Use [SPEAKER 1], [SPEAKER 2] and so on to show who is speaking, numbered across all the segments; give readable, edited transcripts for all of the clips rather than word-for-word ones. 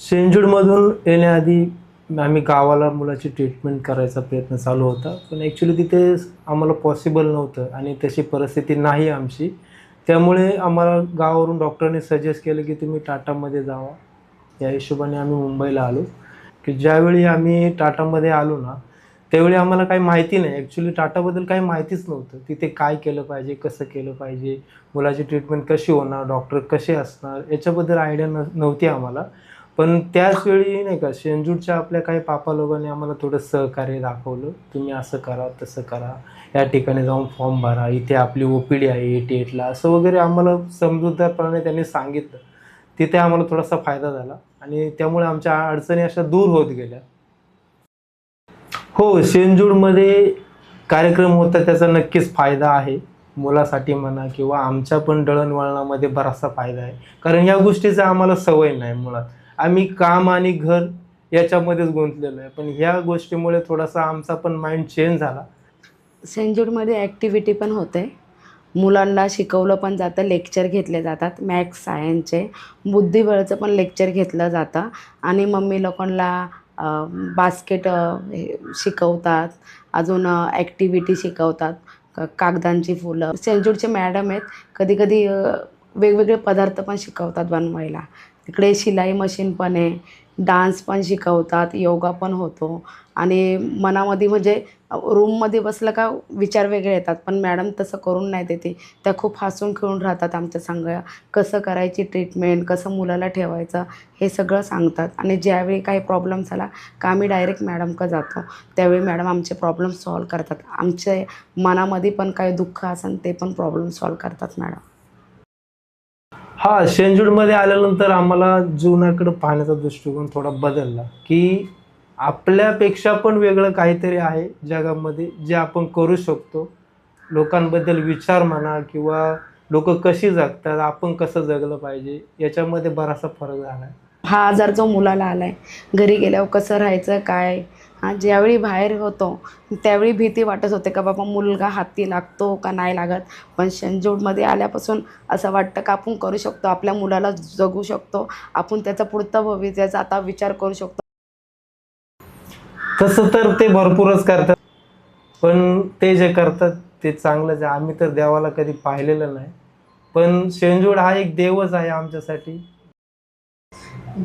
[SPEAKER 1] सेंजूडमधून येण्याआधी आम्ही गावाला मुलाची ट्रीटमेंट करायचा प्रयत्न चालू होता. पण ॲक्च्युली तिथे आम्हाला पॉसिबल नव्हतं आणि तशी परिस्थिती नाही आमची. त्यामुळे आम्हाला गावावरून डॉक्टरांनी सजेस्ट केलं की तुम्ही टाटामध्ये जावा. त्या हिशोबाने आम्ही मुंबईला आलो. की ज्यावेळी आम्ही टाटामध्ये आलो ना, त्यावेळी आम्हाला काही माहिती नाही. ॲक्च्युली टाटाबद्दल काही माहितीच नव्हतं. तिथे काय केलं पाहिजे, कसं केलं पाहिजे, मुलाची ट्रीटमेंट कशी होणार, डॉक्टर कसे असणार, याच्याबद्दल आयडिया नव्हती आम्हाला. पण त्याच वेळी नाही का शेंजूरच्या आपल्या काही पापा लोकांनी आम्हाला थोडं सहकार्य दाखवलं. तुम्ही असं करा, तसं करा, या ठिकाणी जाऊन फॉर्म भरा, इथे आपली OPD आहे 88ला, असं वगैरे आम्हाला समजूतदारपणे त्यांनी सांगितलं. तिथे आम्हाला थोडासा फायदा झाला आणि त्यामुळे आमच्या अडचणी अशा दूर होत गेल्या. हो, शेंजूरमध्ये कार्यक्रम होता त्याचा नक्कीच फायदा आहे. मुलासाठी म्हणा किंवा आमच्या पण दळणवळणामध्ये बराचसा फायदा आहे. कारण या गोष्टीचा आम्हाला सवय नाही मुळात. आम्ही काम आणि घर याच्यामध्येच गुंतलेलो आहे. पण ह्या गोष्टीमुळे थोडासा आमचा पण माइंड चेंज झाला.
[SPEAKER 2] सेंट ॲक्टिव्हिटी पण होते. मुलांना शिकवलं पण जातं, लेक्चर घेतले जातात. मॅथ्स, सायन्सचे, बुद्धिबळाचं पण लेक्चर घेतलं जातं आणि मम्मी लोकांना बास्केट शिकवतात. अजून ॲक्टिव्हिटी शिकवतात. कागदांची फुलं. सेंट मॅडम आहेत. कधी-कधी वेगवेगळे पदार्थ पण शिकवतात बनवायला. तिकडे शिलाई मशीन पण आहे. डान्स पण शिकवतात, योगा पण होतो आणि मनामध्ये म्हणजे रूममध्ये बसलं का विचार वेगळे येतात. पण मॅडम तसं करून नाही देते. त्या खूप हसून खेळून राहतात आमच्या संग. कसं करायची ट्रीटमेंट, कसं मुलाला ठेवायचं हे सगळं सांगतात आणि ज्यावेळी काही प्रॉब्लेम झाला का आम्ही डायरेक्ट मॅडमकडे जातो. त्यावेळी मॅडम आमचे प्रॉब्लेम सॉल्व्ह करतात. आमचे मनामध्ये पण काही दुःख असेल ते पण प्रॉब्लेम सॉल्व्ह करतात मॅडम.
[SPEAKER 1] हां, शेंजूरमध्ये आल्यानंतर आम्हाला जीवनाकडे पाहण्याचा दृष्टिकोन थोडा बदलला, की आपल्यापेक्षा पण वेगळं काहीतरी आहे जगामध्ये, जे आपण करू शकतो. लोकांबद्दल विचार म्हणा किंवा लोकं कशी जगतात, आपण कसं जगलं पाहिजे, याच्यामध्ये बराचसा फरक झाला आहे.
[SPEAKER 2] हा आजार जो मुलाला आला आहे, घरी गेल्यावर कसं राहायचं काय? ज्यावेळी बाहेर होतो त्यावेळी भीती वाटत होते का बाबा मुलगा हाती लागतो का नाही लागत. पण शेंजूरमध्ये आल्यापासून असं वाटतं का आपण करू शकतो, आपल्या मुलाला जगू शकतो, आपण त्याचा पुढचं भविष्याचा आता विचार करू शकतो.
[SPEAKER 1] तसं तर ते भरपूरच करतात. पण ते जे करतात ते चांगलंच आहे. आम्ही तर देवाला कधी पाहिलेलं नाही. पण शेंजूर हा एक देवच आहे आमच्यासाठी.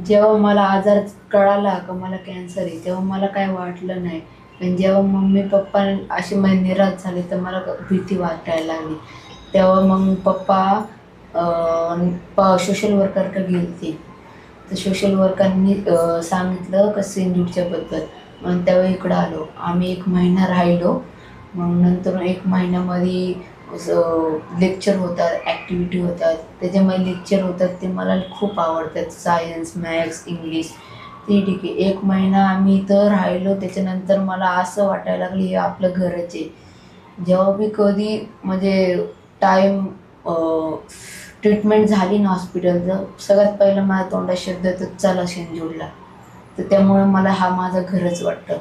[SPEAKER 3] जेव्हा मला आजार कळाला का मला कॅन्सर आहे, तेव्हा मला काय वाटलं नाही. पण जेव्हा मम्मी पप्पा असे निराश झाले तर मला भीती वाटायला लागली. तेव्हा मग पप्पा सोशल वर्करकडे गेलते. तर सोशल वर्करनी सांगितलं का सेंजूरच्याबद्दल. मग तेव्हा इकडं आलो. आम्ही 1 महिना राहिलो. मग नंतर 1 महिन्यामध्ये लेक्चर होतात, ॲक्टिव्हिटी होतात. त्याच्यामध्ये लेक्चर होतात ते मला खूप आवडतात. Science, maths, English. ते ठीक आहे. 1 महिना आम्ही इथं राहिलो. त्याच्यानंतर मला असं वाटायला लागलं हे आपलं घरच आहे. जेव्हा मी कधी म्हणजे टाईम ट्रीटमेंट झाली ना हॉस्पिटलचं, सगळ्यात पहिलं माझ्या तोंडात शब्द येतो चला शेंजूरला. तर त्यामुळे मला हा माझं घरच वाटतं.